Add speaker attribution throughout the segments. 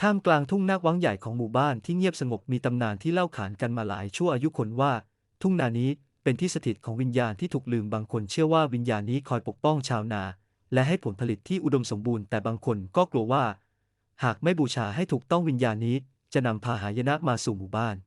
Speaker 1: ท่ามกลางทุ่งนาวังใหญ่ของหมู่บ้านที่เงียบสงบมีตำนานที่เล่าขานกันมาหลายชั่วอายุคนว่าทุ่งนานี้เป็นที่สถิตของวิญญาณที่ถูกลืมบางคนเชื่อว่าวิญญาณนี้คอยปกป้องชาวนาและให้ผลผลิตที่อุดมสมบูรณ์แต่บางคนก็กลัวว่าหากไม่บูชาให้ถูกต้องวิญญาณนี้จะนำพาหายนะมาสู่หมู่บ้าน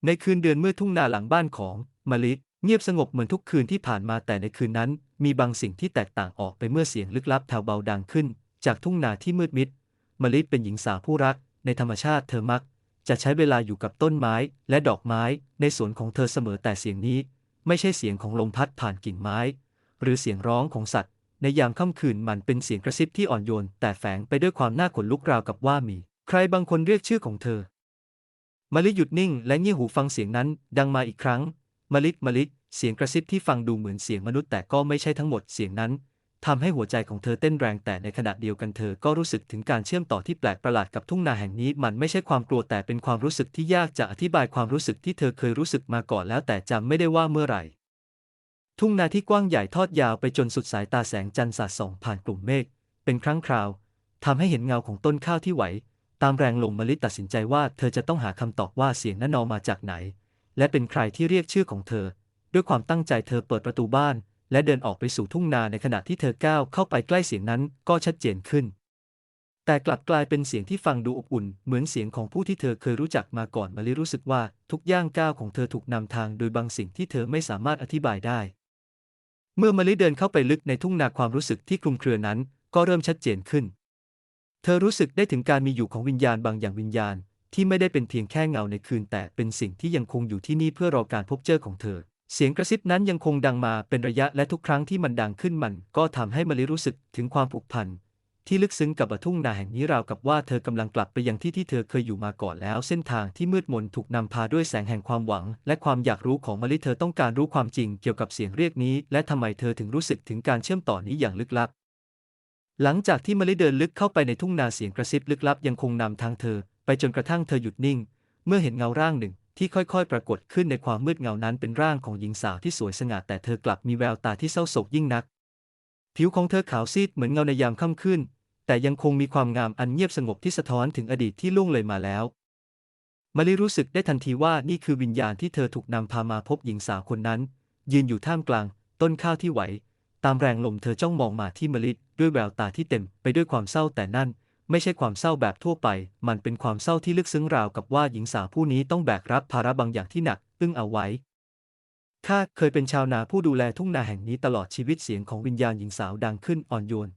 Speaker 1: ในคืนเดือนมืดทุ่งนาหลังบ้านของมะลิเงียบสงบเหมือนทุกคืนที่ผ่านมาแต่ในคืนนั้นมีบางสิ่งที่แตกต่างออกไปเมื่อเสียงลึกลับแผ่วเบาดังขึ้นจากทุ่งนาที่มืดมิดมะลิเป็นหญิงสาวผู้รักในธรรมชาติเธอมักจะใช้เวลาอยู่กับต้นไม้และดอกไม้ในสวนของเธอเสมอแต่เสียงนี้ไม่ใช่เสียงของลมพัดผ่านกิ่งไม้หรือเสียงร้องของสัตว์ในยามค่ำคืนมันเป็นเสียงกระซิบที่อ่อนโยนแต่แฝงไปด้วยความน่าขนลุกราวกับว่ามีใครบางคนเรียกชื่อของเธอมะลิหยุดนิ่งและเงี่ยหูฟังเสียงนั้นดังมาอีกครั้งมะลิเสียงกระซิบที่ฟังดูเหมือนเสียงมนุษย์แต่ก็ไม่ใช่ทั้งหมดเสียงนั้นทำให้หัวใจของเธอเต้นแรงแต่ในขณะเดียวกันเธอก็รู้สึกถึงการเชื่อมต่อที่แปลกประหลาดกับทุ่งนาแห่งนี้มันไม่ใช่ความกลัวแต่เป็นความรู้สึกที่ยากจะอธิบายความรู้สึกที่เธอเคยรู้สึกมาก่อนแล้วแต่จำไม่ได้ว่าเมื่อไหร่ทุ่งนาที่กว้างใหญ่ทอดยาวไปจนสุดสายตาแสงจันทร์สาดส่องผ่านกลุ่มเมฆเป็นครั้งคราวทำให้เห็นเงาของต้นข้าวที่ไหวตามแรงลมมะลิตัดสินใจว่าเธอจะต้องหาคำตอบว่าเสียงนั้นมาจากไหนและเป็นใครที่เรียกชื่อของเธอด้วยความตั้งใจเธอเปิดประตูบ้านและเดินออกไปสู่ทุ่งนาในขณะที่เธอก้าวเข้าไปใกล้เสียงนั้นก็ชัดเจนขึ้นแต่กลับกลายเป็นเสียงที่ฟังดูอบอุ่นเหมือนเสียงของผู้ที่เธอเคยรู้จักมาก่อนมะลิรู้สึกว่าทุกย่างก้าวของเธอถูกนำทางโดยบางสิ่งที่เธอไม่สามารถอธิบายได้เมื่อมะลิเดินเข้าไปลึกในทุ่งนาความรู้สึกที่คลุมเครือนั้นก็เริ่มชัดเจนขึ้นเธอรู้สึกได้ถึงการมีอยู่ของวิญญาณบางอย่างวิญญาณที่ไม่ได้เป็นเพียงแค่เงาในคืนแต่เป็นสิ่งที่ยังคงอยู่ที่นี่เพื่อรอการพบเจอของเธอเสียงกระซิบนั้นยังคงดังมาเป็นระยะและทุกครั้งที่มันดังขึ้นมันก็ทำให้มะลิรู้สึกถึงความผูกพันที่ลึกซึ้งกับทุ่งนาแห่งนี้ราวกับว่าเธอกำลังกลับไปยังที่ที่เธอเคยอยู่มาก่อนแล้วเส้นทางที่มืดมนถูกนำพาด้วยแสงแห่งความหวังและความอยากรู้ของมะลิเธอต้องการรู้ความจริงเกี่ยวกับเสียงเรียกนี้และทำไมเธอถึงรู้สึกถึงการเชื่อมต่อนี้อย่างลึกลับหลังจากที่มะลิเดินลึกเข้าไปในทุ่งนาเสียงกระซิบลึกลับยังคงนำทางเธอไปจนกระทั่งเธอหยุดนิ่งเมื่อเห็นเงาร่างหนึ่งที่ค่อยๆปรากฏขึ้นในความมืดเงานั้นเป็นร่างของหญิงสาวที่สวยสง่าแต่เธอกลับมีแววตาที่เศร้าโศกยิ่งนักผิวของเธอขาวซีดเหมือนเงาในยามค่ำคืนแต่ยังคงมีความงามอันเงียบสงบที่สะท้อนถึงอดีตที่ล่วงเลยมาแล้วมะลิรู้สึกได้ทันทีว่านี่คือวิญญาณที่เธอถูกนำพามาพบหญิงสาวคนนั้นยืนอยู่ท่ามกลางต้นข้าวที่ไหวตามแรงลมเธอจ้องมองมาที่มะลิด้วยแววตาที่เต็มไปด้วยความเศร้าแต่นั่นไม่ใช่ความเศร้าแบบทั่วไปมันเป็นความเศร้าที่ลึกซึ้งราวกับว่าหญิงสาวผู้นี้ต้องแบกรับภาระบางอย่างที่หนักอึ้งเอาไว้ข้าเคยเป็นชาวนาผู้ดูแลทุ่งนาแห่งนี้ตลอดชีวิตเสียงของวิญญาณหญิงสาวดังขึ้นอ่อนโยน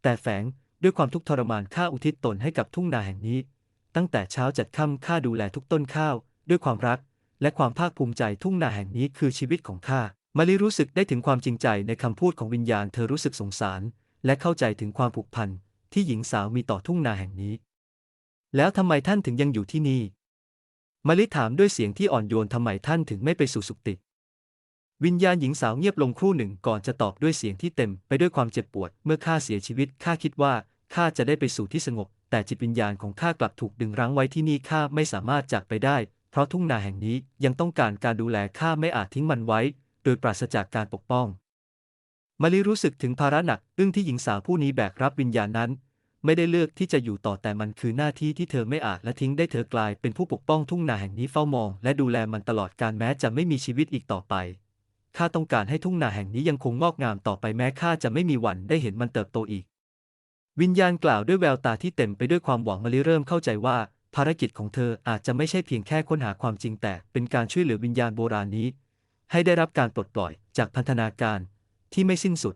Speaker 1: แต่แฝงด้วยความทุกข์ทรมานข้าอุทิศตนให้กับทุ่งนาแห่งนี้ตั้งแต่เช้าจัดค่ำข้าดูแลทุกต้นข้าวด้วยความรักและความภาคภูมิใจทุ่งนาแห่งนี้คือชีวิตของข้ามะลิรู้สึกได้ถึงความจริงใจในคำพูดของวิญญาณเธอรู้สึกสงสารและเข้าใจถึงความผูกพันที่หญิงสาวมีต่อทุ่งนาแห่งนี้แล้วทำไมท่านถึงยังอยู่ที่นี่มะลิถามด้วยเสียงที่อ่อนโยนทำไมท่านถึงไม่ไปสู่สุคติวิญญาณหญิงสาวเงียบลงครู่หนึ่งก่อนจะตอบด้วยเสียงที่เต็มไปด้วยความเจ็บปวดเมื่อข้าเสียชีวิตข้าคิดว่าข้าจะได้ไปสู่ที่สงบแต่จิตวิญญาณของข้ากลับถูกดึงรั้งไว้ที่นี่ข้าไม่สามารถจากไปได้เพราะทุ่งนาแห่งนี้ยังต้องการการดูแลข้าไม่อาจทิ้งมันไว้โดยปราศจากการปกป้องมะลิรู้สึกถึงภาระหนักอึ้งที่หญิงสาวผู้นี้แบกรับวิญญาณนั้นไม่ได้เลือกที่จะอยู่ต่อแต่มันคือหน้าที่ที่เธอไม่อาจละทิ้งได้เธอกลายเป็นผู้ปกป้องทุ่งนาแห่งนี้เฝ้ามองและดูแลมันตลอดกาลแม้จะไม่มีชีวิตอีกต่อไปข้าต้องการให้ทุ่งนาแห่งนี้ยังคงงอกงามต่อไปแม้ข้าจะไม่มีวันได้เห็นมันเติบโตอีกวิญญาณกล่าวด้วยแววตาที่เต็มไปด้วยความหวังมะลิเริ่มเข้าใจว่าภารกิจของเธออาจจะไม่ใช่เพียงแค่ค้นหาความจริงแต่เป็นการช่วยเหลือวิญญาณโบราณนี้ให้ได้รับการปลดปล่อยจากพันธนาการที่ไม่สิ้นสุด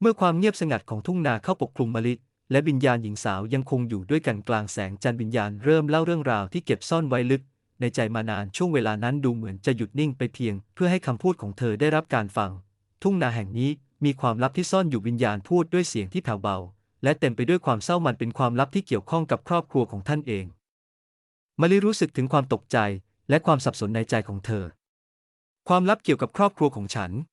Speaker 1: เมื่อความเงียบสงัดของทุ่งนาเข้าปกคลุมมะลิและวิญญาณหญิงสาวยังคงอยู่ด้วยกันกลางแสงจันทร์วิญญาณเริ่มเล่าเรื่องราวที่เก็บซ่อนไว้ลึกในใจมานานช่วงเวลานั้นดูเหมือนจะหยุดนิ่งไปเพียงเพื่อให้คำพูดของเธอได้รับการฟังทุ่งนาแห่งนี้มีความลับที่ซ่อนอยู่วิญญาณพูดด้วยเสียงที่แผ่วเบาและเต็มไปด้วยความเศร้ามันเป็นความลับที่เกี่ยวข้องกับครอบครัวของท่านเองมะลิรู้สึกถึงความตกใจและความสับสนในใจของเธอความลับเกี่ยวกับครอบครัวของฉัน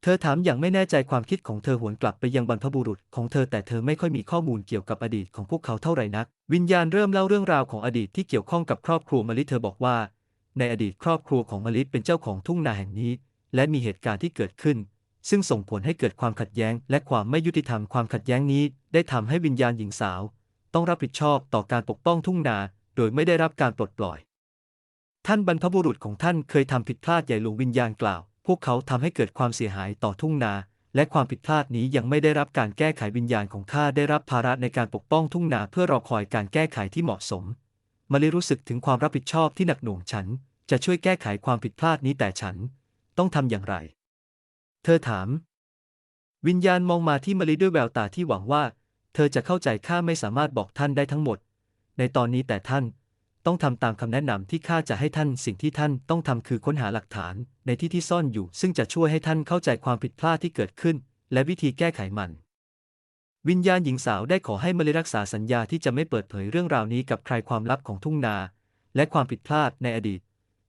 Speaker 1: เธอถามอย่างไม่แน่ใจความคิดของเธอหวนกลับไปยังบรรพบุรุษของเธอแต่เธอไม่ค่อยมีข้อมูลเกี่ยวกับอดีตของพวกเขาเท่าไหร่นักวิญญาณเริ่มเล่าเรื่องราวของอดีตที่เกี่ยวข้องกับครอบครัวมะลิเธอบอกว่าในอดีตครอบครัวของมะลิเป็นเจ้าของทุ่งนาแห่งนี้และมีเหตุการณ์ที่เกิดขึ้นซึ่งส่งผลให้เกิดความขัดแย้งและความไม่ยุติธรรมความขัดแย้งนี้ได้ทำให้วิญญาณหญิงสาว ต้องรับผิดชอบต่อการปกป้องทุ่งนาโดยไม่ได้รับการปลดปล่อยท่านบรรพบุรุษของท่านเคยทำผิดพลาดใหญ่หลวงวิญญาณกล่าวพวกเขาทำให้เกิดความเสียหายต่อทุ่งนาและความผิดพลาดนี้ยังไม่ได้รับการแก้ไขวิญญาณของข้าได้รับภาระในการปกป้องทุ่งนาเพื่อรอคอยการแก้ไขที่เหมาะสมมะลิรู้สึกถึงความรับผิดชอบที่หนักหน่วงฉันจะช่วยแก้ไขความผิดพลาดนี้แต่ฉันต้องทำอย่างไรเธอถามวิญญาณมองมาที่มะลิด้วยแววตาที่หวังว่าเธอจะเข้าใจข้าไม่สามารถบอกท่านได้ทั้งหมดในตอนนี้แต่ท่านต้องทำตามคำแนะนำที่ข้าจะให้ท่านสิ่งที่ท่านต้องทำคือค้นหาหลักฐานในที่ที่ซ่อนอยู่ซึ่งจะช่วยให้ท่านเข้าใจความผิดพลาดที่เกิดขึ้นและวิธีแก้ไขมันวิญญาณหญิงสาวได้ขอให้มะลิรักษาสัญญาที่จะไม่เปิดเผยเรื่องราวนี้กับใครความลับของทุ่งนาและความผิดพลาดในอดีต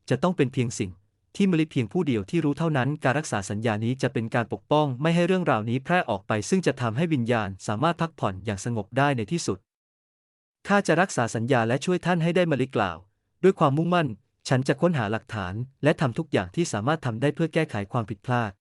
Speaker 1: จะต้องเป็นเพียงสิ่งที่มะลิเพียงผู้เดียวที่รู้เท่านั้นการรักษาสัญญานี้จะเป็นการปกป้องไม่ให้เรื่องราวนี้แพร่ออกไปซึ่งจะทำให้วิญญาณสามารถพักผ่อนอย่างสงบได้ในที่สุดข้าจะรักษาสัญญาและช่วยท่านให้ได้มะลิกล่าวด้วยความมุ่งมั่นฉันจะค้นหาหลักฐานและทำทุกอย่างที่สามารถทำได้เพื่อแก้ไขความผิดพลาด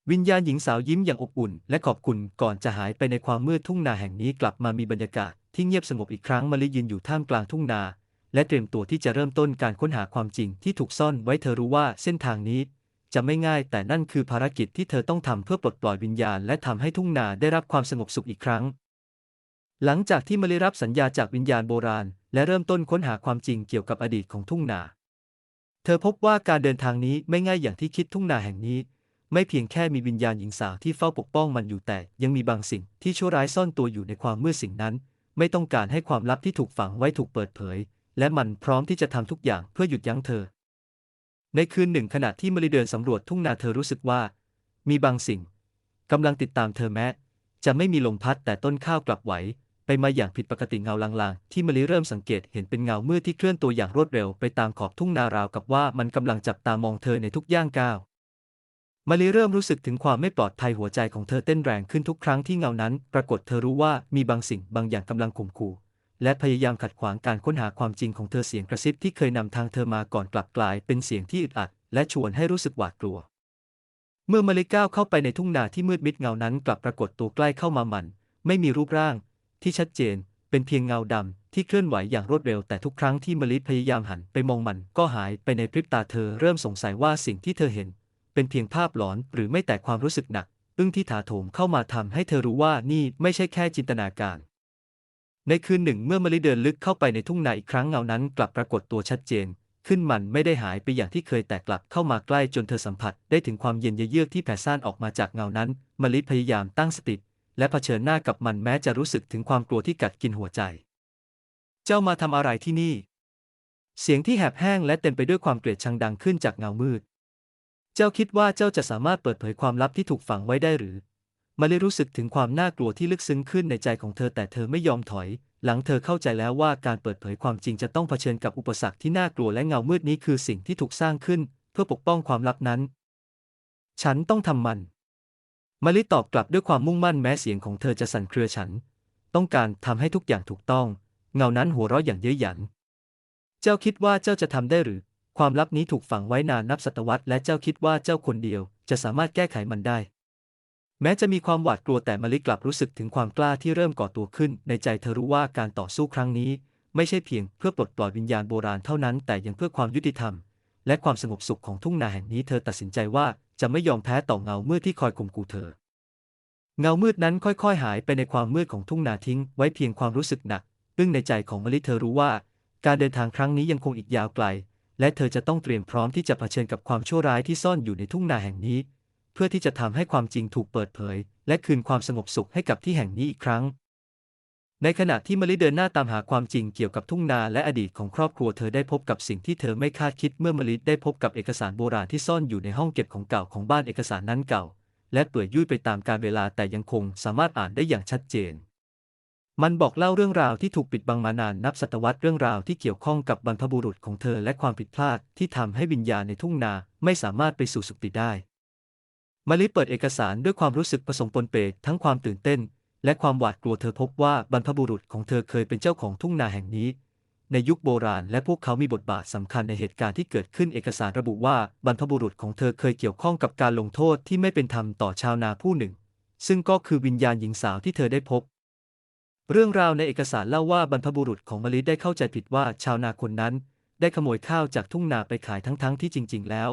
Speaker 1: วิญญาณหญิงสาวยิ้มอย่างอบอุ่นและขอบคุณก่อนจะหายไปในความมืดทุ่งนาแห่งนี้กลับมามีบรรยากาศที่เงียบสงบอีกครั้งมะลิยืนอยู่ท่ามกลางทุ่งนาและเตรียมตัวที่จะเริ่มต้นการค้นหาความจริงที่ถูกซ่อนไว้เธอรู้ว่าเส้นทางนี้จะไม่ง่ายแต่นั่นคือภารกิจที่เธอต้องทำเพื่อปลดปล่อยวิญญาณและทำให้ทุ่งนาได้รับความสงบสุขอีกครั้งหลังจากที่มะลิรับสัญญาจากวิญญาณโบราณและเริ่มต้นค้นหาความจริงเกี่ยวกับอดีตของทุ่งนาเธอพบว่าการเดินทางนี้ไม่ง่ายอย่างที่คิดทุ่งนาแห่งนี้ไม่เพียงแค่มีวิญญาณหญิงสาวที่เฝ้าปกป้องมันอยู่แต่ยังมีบางสิ่งที่ชั่วร้ายซ่อนตัวอยู่ในความมืดสิ่งนั้นไม่ต้องการให้ความลับที่ถูกฝังไว้ถูกเปิดเผยและมันพร้อมที่จะทำทุกอย่างเพื่อหยุดยั้งเธอในคืนหนึ่งขณะที่มะลิเดินสำรวจทุ่งนาเธอรู้สึกว่ามีบางสิ่งกำลังติดตามเธอแม้จะไม่มีลมพัดแต่ต้นข้าวกลับไหวไปมาอย่างผิดปกติเงาลางๆที่มะลิเริ่มสังเกตเห็นเป็นเงามืดที่เคลื่อนตัวอย่างรวดเร็วไปตามขอบทุ่งนาราวกับว่ามันกำลังจับตามองเธอในทุกย่างก้าวมะลิเริ่มรู้สึกถึงความไม่ปลอดภัยหัวใจของเธอเต้นแรงขึ้นทุกครั้งที่เงานั้นปรากฏเธอรู้ว่ามีบางสิ่งบางอย่างกำลังข่มขู่และพยายามขัดขวางการค้นหาความจริงของเธอเสียงกระซิบที่เคยนำทางเธอมาก่อนกลับกลายเป็นเสียงที่อึดอัดและชวนให้รู้สึกหวาดกลัวเมื่อมะลิก้าวเข้าไปในทุ่งนาที่มืดมิดเงานั้นกลับปรากฏตัวใกล้เข้ามามันไม่มีรูปร่างที่ชัดเจนเป็นเพียงเงาดำที่เคลื่อนไหวอย่างรวดเร็วแต่ทุกครั้งที่มะลิพยายามหันไปมองมันก็หายไปในพริบตาเธอเริ่มสงสัยว่าสิ่งที่เธอเห็นเป็นเพียงภาพหลอนหรือไม่แต่ความรู้สึกหนักอึ้งที่ถาโถมเข้ามาทำให้เธอรู้ว่านี่ไม่ใช่แค่จินตนาการในคืนหนึ่งเมื่อมะลิเดินลึกเข้าไปในทุ่งนาอีกครั้งเงานั้นกลับปรากฏตัวชัดเจนขึ้นมันไม่ได้หายไปอย่างที่เคยแต่กลับเข้ามาใกล้จนเธอสัมผัสได้ถึงความเย็นเยือกที่แผ่ซ่านออกมาจากเงานั้นมะลิพยายามตั้งสติและเผชิญหน้ากับมันแม้จะรู้สึกถึงความกลัวที่กัดกินหัวใจเจ้ามาทำอะไรที่นี่เสียงที่แหบแห้งและเต็มไปด้วยความเกลียดชังดังขึ้นจากเงามืดเจ้าคิดว่าเจ้าจะสามารถเปิดเผยความลับที่ถูกฝังไว้ได้หรือมะลิรู้สึกถึงความน่ากลัวที่ลึกซึ้งขึ้นในใจของเธอแต่เธอไม่ยอมถอยหลังเธอเข้าใจแล้วว่าการเปิดเผยความจริงจะต้องเผชิญกับอุปสรรคที่น่ากลัวและเงามืดนี้คือสิ่งที่ถูกสร้างขึ้นเพื่อปกป้องความลับนั้นฉันต้องทำมันมะลิตอบกลับด้วยความมุ่งมั่นแม้เสียงของเธอจะสั่นเครือฉันต้องการทำให้ทุกอย่างถูกต้องเงานั้นหัวเราะอย่างเย้ยหยันเจ้าคิดว่าเจ้าจะทำได้หรือความลับนี้ถูกฝังไว้นานนับศตวรรษและเจ้าคิดว่าเจ้าคนเดียวจะสามารถแก้ไขมันได้แม้จะมีความหวาดกลัวแต่มะลิกลับรู้สึกถึงความกล้าที่เริ่มก่อตัวขึ้นในใจเธอรู้ว่าการต่อสู้ครั้งนี้ไม่ใช่เพียงเพื่อปลดปล่อยวิญญาณโบราณเท่านั้นแต่ยังเพื่อความยุติธรรมและความสงบสุขของทุ่งนาแห่งนี้เธอตัดสินใจว่าจะไม่ยอมแพ้ต่อเงามืดที่คอยข่มขู่เธอเงามืดนั้นค่อยๆหายไปในความมืดของทุ่งนาทิ้งไว้เพียงความรู้สึกหนักอึ้งในใจของมะลิเธอรู้ว่าการเดินทางครั้งนี้ยังคงอีกยาวไกลและเธอจะต้องเตรียมพร้อมที่จะเผชิญกับความชั่วร้ายที่ซ่อนอยู่ในทุ่งนาแห่งนี้เพื่อที่จะทำให้ความจริงถูกเปิดเผยและคืนความสงบสุขให้กับที่แห่งนี้อีกครั้งในขณะที่มะลิเดินหน้าตามหาความจริงเกี่ยวกับทุ่งนาและอดีตของครอบครัวเธอได้พบกับสิ่งที่เธอไม่คาดคิดเมื่อมะลิได้พบกับเอกสารโบราณที่ซ่อนอยู่ในห้องเก็บของเก่าของบ้านเอกสารนั้นเก่าและเปื่อยยุ่ยไปตามกาลเวลาแต่ยังคงสามารถอ่านได้อย่างชัดเจนมันบอกเล่าเรื่องราวที่ถูกปิดบังมานานนับศตวรรษเรื่องราวที่เกี่ยวข้องกับบรรพบุรุษของเธอและความผิดพลาดที่ทำให้วิญญาณในทุ่งนาไม่สามารถไปสู่สุคติได้มะลิเปิดเอกสารด้วยความรู้สึกผสมปนเปทั้งความตื่นเต้นและความหวาดกลัวเธอพบว่าบรรพบุรุษของเธอเคยเป็นเจ้าของทุ่งนาแห่งนี้ในยุคโบราณและพวกเขามีบทบาทสำคัญในเหตุการณ์ที่เกิดขึ้นเอกสารระบุว่าบรรพบุรุษของเธอเคยเกี่ยวข้องกับการลงโทษที่ไม่เป็นธรรมต่อชาวนาผู้หนึ่งซึ่งก็คือวิญญาณหญิงสาวที่เธอได้พบ เรื่องราวในเอกสารเล่าว่าบรรพบุรุษของมะลิได้เข้าใจผิดว่าชาวนาคนนั้นได้ขโมยข้าวจากทุ่งนาไปขายทั้งที่จริงๆแล้ว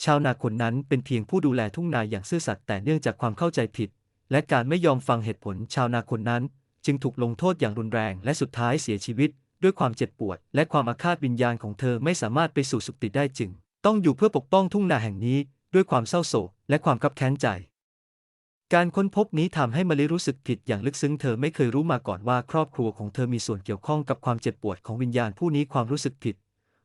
Speaker 1: ชาวนาคนนั้นเป็นเพียงผู้ดูแลทุ่งนาอย่างซื่อสัตย์แต่เนื่องจากความเข้าใจผิดและการไม่ยอมฟังเหตุผลชาวนาคนนั้นจึงถูกลงโทษอย่างรุนแรงและสุดท้ายเสียชีวิตด้วยความเจ็บปวดและความอาฆาตวิญญาณของเธอไม่สามารถไปสู่สุคติได้จึงต้องอยู่เพื่อปกป้องทุ่งนาแห่งนี้ด้วยความเศร้าโศกและความคับแค้นใจการค้นพบนี้ทำให้มะลิรู้สึกผิดอย่างลึกซึ้งเธอไม่เคยรู้มาก่อนว่าครอบครัวของเธอมีส่วนเกี่ยวข้องกับความเจ็บปวดของวิญญาณผู้นี้ความรู้สึกผิด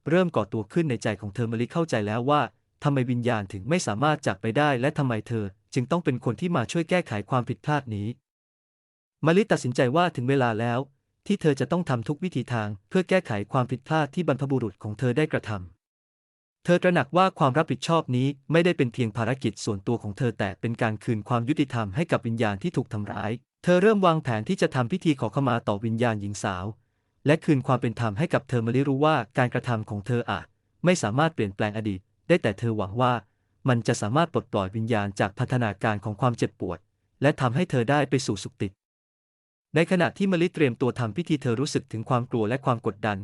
Speaker 1: เริ่มก่อตัวขึ้นในใจของเธอมะลิเข้าใจแล้วว่าทำไมวิญญาณถึงไม่สามารถจากไปได้และทำไมเธอจึงต้องเป็นคนที่มาช่วยแก้ไขความผิดพลาดนี้มะลิตัดสินใจว่าถึงเวลาแล้วที่เธอจะต้องทำทุกวิธีทางเพื่อแก้ไขความผิดพลาดที่บรรพบุรุษของเธอได้กระทำเธอตระหนักว่าความรับผิดชอบนี้ไม่ได้เป็นเพียงภารกิจส่วนตัวของเธอแต่เป็นการคืนความยุติธรรมให้กับวิญญาณที่ถูกทำร้ายเธอเริ่มวางแผนที่จะทำพิธีขอขมาต่อวิญญาณหญิงสาวและคืนความเป็นธรรมให้กับเธอมะลิรู้ว่าการกระทำของเธออาจไม่สามารถเปลี่ยนแปลงอดีตได้แต่เธอหวังว่ามันจะสามารถปลดปล่อยวิญญาณจากพันธนาการของความเจ็บปวดและทำให้เธอได้ไปสู่สุคติในขณะที่มะลิเตรียมตัวทำพิธีเธอรู้สึกถึงความกลัวและความกดดัน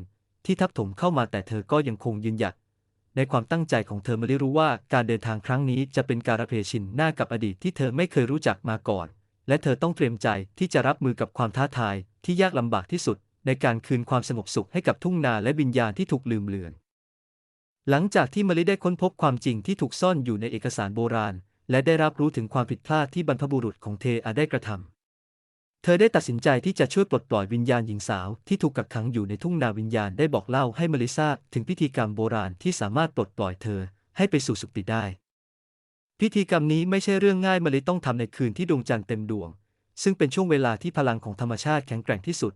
Speaker 1: ที่ทับถมเข้ามาแต่เธอก็ยังคงยืนหยัดในความตั้งใจของเธอมะลิรู้ว่าการเดินทางครั้งนี้จะเป็นการเผชิญหน้ากับอดีตที่เธอไม่เคยรู้จักมาก่อนและเธอต้องเตรียมใจที่จะรับมือกับความท้าทายที่ยากลำบากที่สุดในการคืนความสงบสุขให้กับทุ่งนาและวิญญาณที่ถูกลืมเลือนหลังจากที่มะลิได้ค้นพบความจริงที่ถูกซ่อนอยู่ในเอกสารโบราณและได้รับรู้ถึงความผิดพลาดที่บรรพบุรุษของเธอได้กระทำเธอได้ตัดสินใจที่จะช่วยปลดปล่อยวิญญาณหญิงสาวที่ถูกกักขังอยู่ในทุ่งนาวิญญาณได้บอกเล่าให้มะลิทราบถึงพิธีกรรมโบราณที่สามารถปลดปล่อยเธอให้ไปสู่สุคติได้พิธีกรรมนี้ไม่ใช่เรื่องง่ายมะลิต้องทำในคืนที่ดวงจันทร์เต็มดวงซึ่งเป็นช่วงเวลาที่พลังของธรรมชาติแข็งแกร่งที่สุด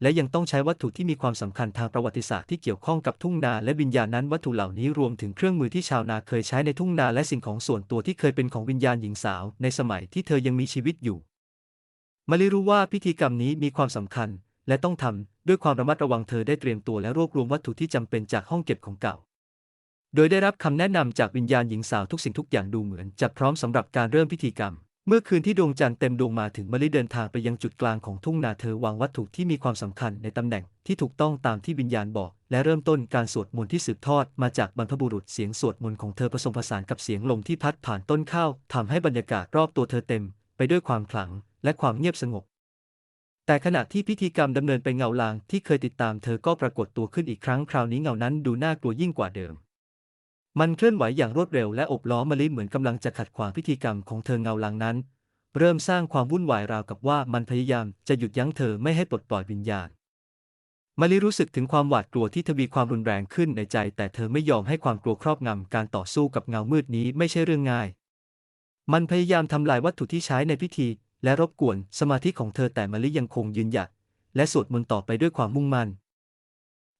Speaker 1: และยังต้องใช้วัตถุที่มีความสำคัญทางประวัติศาสตร์ที่เกี่ยวข้องกับทุ่งนาและวิญญาณนั้นวัตถุเหล่านี้รวมถึงเครื่องมือที่ชาวนาเคยใช้ในทุ่งนาและสิ่งของส่วนตัวที่เคยเป็นของวิญญาณหญิงสาวในสมัยที่เธอยังมีชีวิตอยู่มะลิรู้ว่าพิธีกรรมนี้มีความสำคัญและต้องทำด้วยความระมัดระวังเธอได้เตรียมตัวและรวบรวมวัตถุที่จำเป็นจากห้องเก็บของเก่าโดยได้รับคำแนะนำจากวิญญาณหญิงสาวทุกสิ่งทุกอย่างดูเหมือนจะพร้อมสำหรับการเริ่มพิธีกรรมเมื่อคืนที่ดวงจันทร์เต็มดวงมาถึงมะลิเดินทางไปยังจุดกลางของทุ่งนาเธอวางวัตถุที่มีความสำคัญในตำแหน่งที่ถูกต้องตามที่วิญญาณบอกและเริ่มต้นการสวดมนต์ที่สืบทอดมาจากบรรพบุรุษเสียงสวดมนต์ของเธอผสมผสานกับเสียงลมที่พัดผ่านต้นข้าวทำให้บรรยากาศรอบตัวเธอเต็มไปด้วยความขลังและความเงียบสงบแต่ขณะที่พิธีกรรมดำเนินไปเงาลางที่เคยติดตามเธอก็ปรากฏตัวขึ้นอีกครั้งคราวนี้เงานั้นดูน่ากลัวยิ่งกว่าเดิมมันเคลื่อนไหวอย่างรวดเร็วและอบล้อมมะลิเหมือนกำลังจะขัดขวางพิธีกรรมของเธอเงาลางนั้นเริ่มสร้างความวุ่นวายราวกับว่ามันพยายามจะหยุดยั้งเธอไม่ให้ปลดปล่อยวิญญาณมะลิรู้สึกถึงความหวาดกลัวที่ทวีความรุนแรงขึ้นในใจแต่เธอไม่ยอมให้ความกลัวครอบงำการต่อสู้กับเงามืดนี้ไม่ใช่เรื่องง่ายมันพยายามทำลายวัตถุที่ใช้ในพิธีและรบกวนสมาธิของเธอแต่มะลิยังคงยืนหยัดและสวดมนต์ต่อไปด้วยความมุ่งมั่น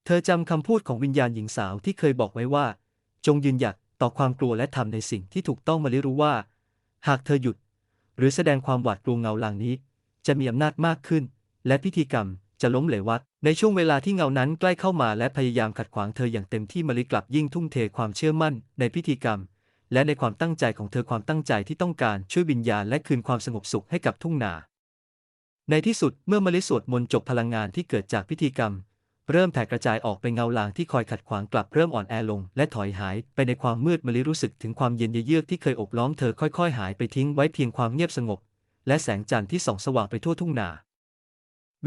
Speaker 1: เธอจำคำพูดของวิญญาณหญิงสาวที่เคยบอกไว้ว่าจงยืนหยัดต่อความกลัวและทำในสิ่งที่ถูกต้องมะลิรู้ว่าหากเธอหยุดหรือแสดงความหวาดกลัวเงาลางนี้จะมีอำนาจมากขึ้นและพิธีกรรมจะล้มเหลววัดในช่วงเวลาที่เงานั้นใกล้เข้ามาและพยายามขัดขวางเธออย่างเต็มที่มะลิกลับยิ่งทุ่มเทความเชื่อมั่นในพิธีกรรมและในความตั้งใจของเธอความตั้งใจที่ต้องการช่วยวิญญาณและคืนความสงบสุขให้กับทุ่งนาในที่สุดเมื่อมะลิสวดมนต์จบพลังงานที่เกิดจากพิธีกรรมเริ่มแผ่กระจายออกไปเงาลางที่คอยขัดขวางกลับเริ่มอ่อนแอลงและถอยหายไปในความมืดมะลิรู้สึกถึงความเย็นเยือกที่เคยอบล้อมเธอค่อยๆหายไปทิ้งไว้เพียงความเงียบสงบและแสงจันทร์ที่ส่องสว่างไปทั่วทุ่งนา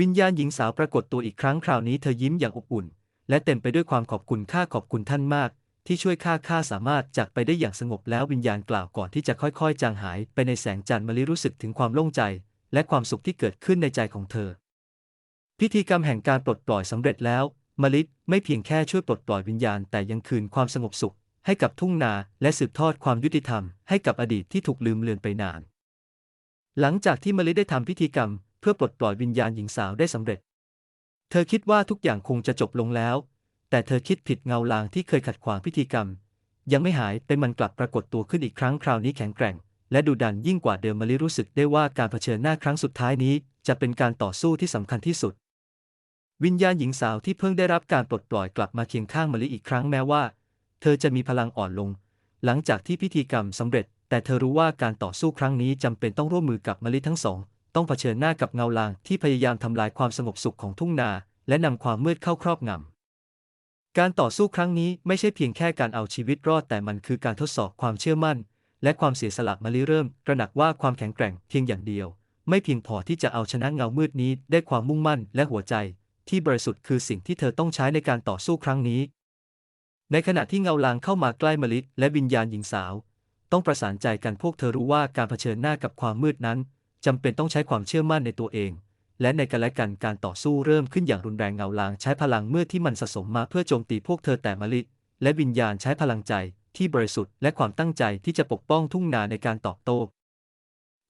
Speaker 1: วิญญาณหญิงสาวปรากฏตัวอีกครั้งคราวนี้เธอยิ้มอย่างอบอุ่นและเต็มไปด้วยความขอบคุณขอบคุณท่านมากที่ช่วยข้าสามารถจากไปได้อย่างสงบแล้ววิญญาณกล่าวก่อนที่จะค่อยๆจางหายไปในแสงจันทร์มะลิรู้สึกถึงความโล่งใจและความสุขที่เกิดขึ้นในใจของเธอพิธีกรรมแห่งการปลดปล่อยสำเร็จแล้วมะลิไม่เพียงแค่ช่วยปลดปล่อยวิญญาณแต่ยังคืนความสงบสุขให้กับทุ่งนาและสืบทอดความยุติธรรมให้กับอดีตที่ถูกลืมเลือนไปนานหลังจากที่มะลิได้ทำพิธีกรรมเพื่อปลดปล่อยวิญญาณหญิงสาวได้สำเร็จเธอคิดว่าทุกอย่างคงจะจบลงแล้วแต่เธอคิดผิดเงาลางที่เคยขัดขวางพิธีกรรมยังไม่หายไปมันกลับปรากฏตัวขึ้นอีกครั้งคราวนี้แข็งแกร่งและดุดันยิ่งกว่าเดิมมะลิรู้สึกได้ว่าการเผชิญหน้าครั้งสุดท้ายนี้จะเป็นการต่อสู้ที่สำคัญที่สุดวิญญาณหญิงสาวที่เพิ่งได้รับการปลดปล่อยกลับมาเคียงข้างมะลิอีกครั้งแม้ว่าเธอจะมีพลังอ่อนลงหลังจากที่พิธีกรรมสำเร็จแต่เธอรู้ว่าการต่อสู้ครั้งนี้จำเป็นต้องร่วมมือกับมะลิทั้งสอง ต้องเผชิญหน้ากับเงาลางที่พยายามทำลายความสงบสุขของทุ่งนาและนำความมืดเข้าครอบงำการต่อสู้ครั้งนี้ไม่ใช่เพียงแค่การเอาชีวิตรอดแต่มันคือการทดสอบความเชื่อมั่นและความเสียสละมะลิเริ่มตระหนักว่าความแข็งแกร่งเพียงอย่างเดียวไม่เพียงพอที่จะเอาชนะเงามืดนี้ได้ความมุ่งมั่นและหัวใจที่บริสุทธิ์คือสิ่งที่เธอต้องใช้ในการต่อสู้ครั้งนี้ในขณะที่เงาลางเข้ามาใกล้มะลิและวิญญาณหญิงสาวต้องประสานใจกันพวกเธอรู้ว่าการเผชิญหน้ากับความมืดนั้นจำเป็นต้องใช้ความเชื่อมั่นในตัวเองและในกันและกันการต่อสู้เริ่มขึ้นอย่างรุนแรงเงาลางใช้พลังมืดที่มันสะสมมาเพื่อโจมตีพวกเธอแต่มะลิและวิญญาณใช้พลังใจที่บริสุทธิ์และความตั้งใจที่จะปกป้องทุ่งนาในการตอบโต้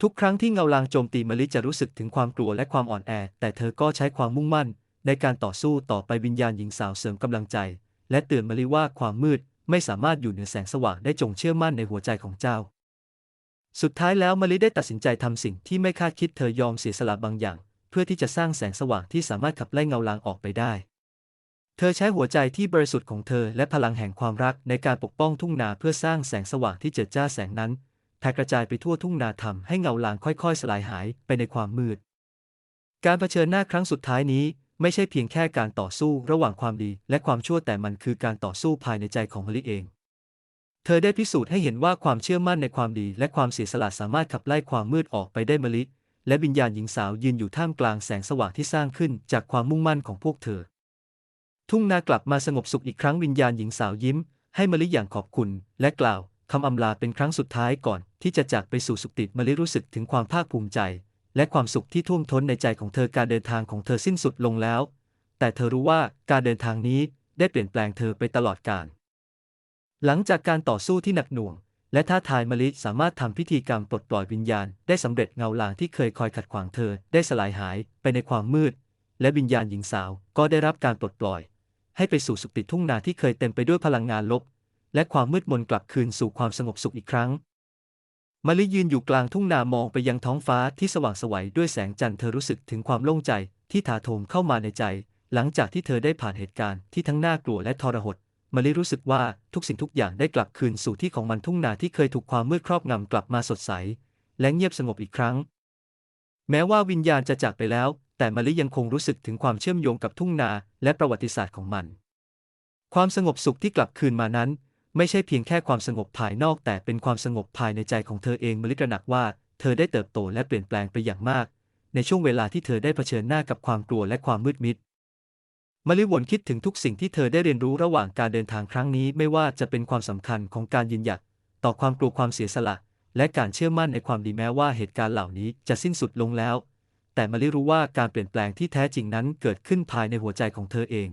Speaker 1: ทุกครั้งที่เงาลางโจมตีมะลิจะรู้สึกถึงความกลัวและความอ่อนแอแต่เธอก็ใช้ความมุ่งมั่นในการต่อสู้ต่อไปวิญญาณหญิงสาวเสริมกำลังใจและเตือนมะลิว่าความมืดไม่สามารถอยู่เหนือแสงสว่างได้จงเชื่อมั่นในหัวใจของเจ้าสุดท้ายแล้วมะลิได้ตัดสินใจทำสิ่งที่ไม่คาดคิดเธอยอมเสียสละบางอย่างเพื่อที่จะสร้างแสงสว่างที่สามารถขับไล่เงาลางออกไปได้เธอใช้หัวใจที่บริสุทธิ์ของเธอและพลังแห่งความรักในการปกป้องทุ่งนาเพื่อสร้างแสงสว่างที่เจิดจ้าแสงนั้นแผ่กระจายไปทั่วทุ่งนาทำให้เงาลางค่อยๆสลายหายไปในความมืดการเผชิญหน้าครั้งสุดท้ายนี้ไม่ใช่เพียงแค่การต่อสู้ระหว่างความดีและความชั่วแต่มันคือการต่อสู้ภายในใจของมะลิเองเธอได้พิสูจน์ให้เห็นว่าความเชื่อมั่นในความดีและความเสียสละสามารถขับไล่ความมืดออกไปได้มะลิและวิญญาณหญิงสาวยืนอยู่ท่ามกลางแสงสว่างที่สร้างขึ้นจากความมุ่งมั่นของพวกเธอทุ่งนากลับมาสงบสุขอีกครั้งวิญญาณหญิงสาวยิ้มให้มะลิอย่างขอบคุณและกล่าวคำอำลาเป็นครั้งสุดท้ายก่อนที่จะจากไปสู่สุคติมะลิรู้สึกถึงความภาคภูมิใจและความสุขที่ท่วมท้นในใจของเธอการเดินทางของเธอสิ้นสุดลงแล้วแต่เธอรู้ว่าการเดินทางนี้ได้เปลี่ยนแปลงเธอไปตลอดกาลหลังจากการต่อสู้ที่หนักหน่วงและท้าทายมะลิสามารถทำพิธีกรรมปลดปล่อยวิญญาณได้สำเร็จเงาลางที่เคยคอยขัดขวางเธอได้สลายหายไปในความมืดและวิญญาณหญิงสาวก็ได้รับการปลดปล่อยให้ไปสู่สุคติทุ่งนาที่เคยเต็มไปด้วยพลังงานลบและความมืดมนกลับคืนสู่ความสงบสุขอีกครั้งมะลิยืนอยู่กลางทุ่งนามองไปยังท้องฟ้าที่สว่างไสวด้วยแสงจันทร์เธอรู้สึกถึงความโล่งใจที่ถาโถมเข้ามาในใจหลังจากที่เธอได้ผ่านเหตุการณ์ที่ทั้งน่ากลัวและทรหดมะลิรู้สึกว่าทุกสิ่งทุกอย่างได้กลับคืนสู่ที่ของมันทุ่งนาที่เคยถูกความมืดครอบงำกลับมาสดใสและเงียบสงบอีกครั้งแม้ว่าวิญญาณจะจากไปแล้วแต่มะลิยังคงรู้สึกถึงความเชื่อมโยงกับทุ่งนาและประวัติศาสตร์ของมันความสงบสุขที่กลับคืนมานั้นไม่ใช่เพียงแค่ความสงบภายนอกแต่เป็นความสงบภายในใจของเธอเองมะลิตระหนักว่าเธอได้เติบโตและเปลี่ยนแปลงไปอย่างมากในช่วงเวลาที่เธอได้เผชิญหน้ากับความกลัวและความมืดมิดมะลิวนคิดถึงทุกสิ่งที่เธอได้เรียนรู้ระหว่างการเดินทางครั้งนี้ไม่ว่าจะเป็นความสำคัญของการยืนหยัดต่อความกลัวความเสียสละและการเชื่อมั่นในความดีแม้ว่าเหตุการณ์เหล่านี้จะสิ้นสุดลงแล้วแต่มะลิรู้ว่าการเปลี่ยนแปลงที่แท้จริงนั้นเกิดขึ้นภายในหัวใจของเธอเอง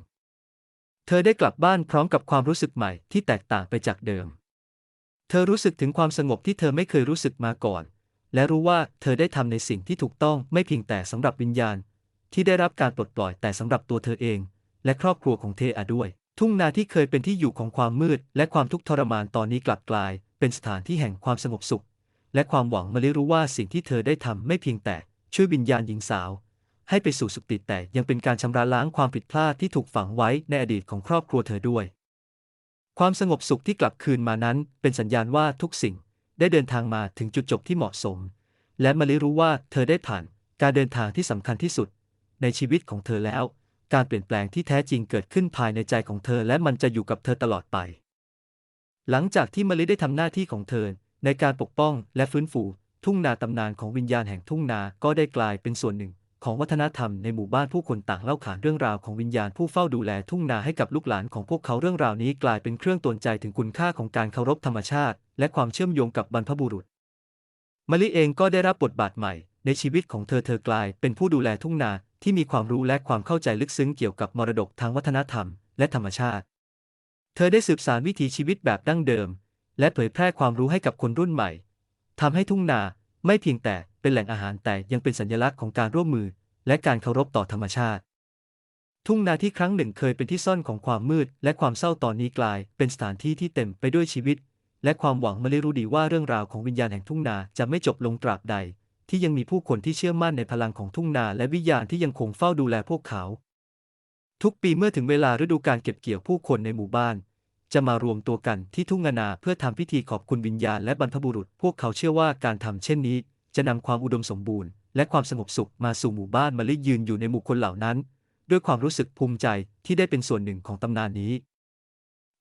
Speaker 1: เธอได้กลับบ้านพร้อมกับความรู้สึกใหม่ที่แตกต่างไปจากเดิมเธอรู้สึกถึงความสงบที่เธอไม่เคยรู้สึกมาก่อนและรู้ว่าเธอได้ทำในสิ่งที่ถูกต้องไม่เพียงแต่สำหรับวิญญาณที่ได้รับการปลดปล่อยแต่สำหรับตัวเธอเองและครอบครัวของเธอด้วยทุ่งนาที่เคยเป็นที่อยู่ของความมืดและความทุกข์ทรมานตอนนี้กลับกลายเป็นสถานที่แห่งความสงบสุขและความหวังมะลิรู้ว่าสิ่งที่เธอได้ทำไม่เพียงแต่ช่วยวิญญาณหญิงสาวให้ไปสู่สุคติแต่ยังเป็นการชำระล้างความผิดพลาดที่ถูกฝังไว้ในอดีตของครอบครัวเธอด้วยความสงบสุขที่กลับคืนมานั้นเป็นสัญญาณว่าทุกสิ่งได้เดินทางมาถึงจุดจบที่เหมาะสมและมะลิรู้ว่าเธอได้ผ่านการเดินทางที่สำคัญที่สุดในชีวิตของเธอแล้วการเปลี่ยนแปลงที่แท้จริงเกิดขึ้นภายในใจของเธอและมันจะอยู่กับเธอตลอดไปหลังจากที่มะลิได้ทำหน้าที่ของเธอในการปกป้องและฟื้นฟูทุ่งนาตำนานของวิญญาณแห่งทุ่งนาก็ได้กลายเป็นส่วนหนึ่งของวัฒนธรรมในหมู่บ้านผู้คนต่างเล่าขานเรื่องราวของวิญญาณผู้เฝ้าดูแลทุ่งนาให้กับลูกหลานของพวกเขาเรื่องราวนี้กลายเป็นเครื่องเตือนใจถึงคุณค่าของการเคารพธรรมชาติและความเชื่อมโยงกับบรรพบุรุษมะลิเองก็ได้รับบทบาทใหม่ในชีวิตของเธอกลายเป็นผู้ดูแลทุ่งนาที่มีความรู้และความเข้าใจลึกซึ้งเกี่ยวกับมรดกทางวัฒนธรรมและธรรมชาติเธอได้สืบสานวิถีชีวิตแบบดั้งเดิมและเผยแพร่ความรู้ให้กับคนรุ่นใหม่ทำให้ทุ่งนาไม่เพียงแต่เป็นแหล่งอาหารแต่ยังเป็นสัญลักษณ์ของการร่วมมือและการเคารพต่อธรรมชาติทุ่งนาที่ครั้งหนึ่งเคยเป็นที่ซ่อนของความมืดและความเศร้าตอนนี้กลายเป็นสถานที่ที่เต็มไปด้วยชีวิตและความหวังมะลิรู้ดีว่าเรื่องราวของวิญญาณแห่งทุ่งนาจะไม่จบลงตราบใดที่ยังมีผู้คนที่เชื่อมั่นในพลังของทุ่งนาและวิญญาณที่ยังคงเฝ้าดูแลพวกเขาทุกปีเมื่อถึงเวลาฤดูการเก็บเกี่ยวผู้คนในหมู่บ้านจะมารวมตัวกันที่ทุ่งนาเพื่อทำพิธีขอบคุณวิญญาณและบรรพบุรุษพวกเขาเชื่อว่าการทำเช่นนี้จะนำความอุดมสมบูรณ์ และความสงบสุขมาสู่หมู่บ้านมะลิยืนอยู่ในหมู่คนเหล่านั้นด้วยความรู้สึกภูมิใจที่ได้เป็นส่วนหนึ่งของตำนานนี้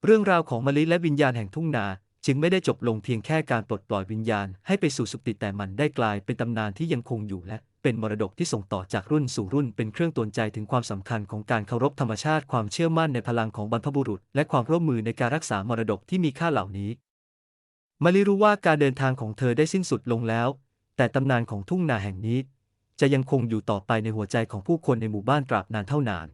Speaker 1: เรื่องราวของมะลิและวิญญาณแห่งทุ่งนาจึงไม่ได้จบลงเพียงแค่การปลดปล่อยวิญญาณให้ไปสู่สุคติแต่มันได้กลายเป็นตำนานที่ยังคงอยู่และเป็นมรดกที่ส่งต่อจากรุ่นสู่รุ่นเป็นเครื่องเตือนใจถึงความสำคัญของการเคารพธรรมชาติความเชื่อมั่นในพลังของบรรพบุรุษและความร่วมมือในการรักษามรดกที่มีค่าเหล่านี้มะลิรู้ว่าการเดินทางของเธอได้สิ้นสุดลงแล้วแต่ตำนานของทุ่งนาแห่งนี้จะยังคงอยู่ต่อไปในหัวใจของผู้คนในหมู่บ้านตราบนานเท่านาน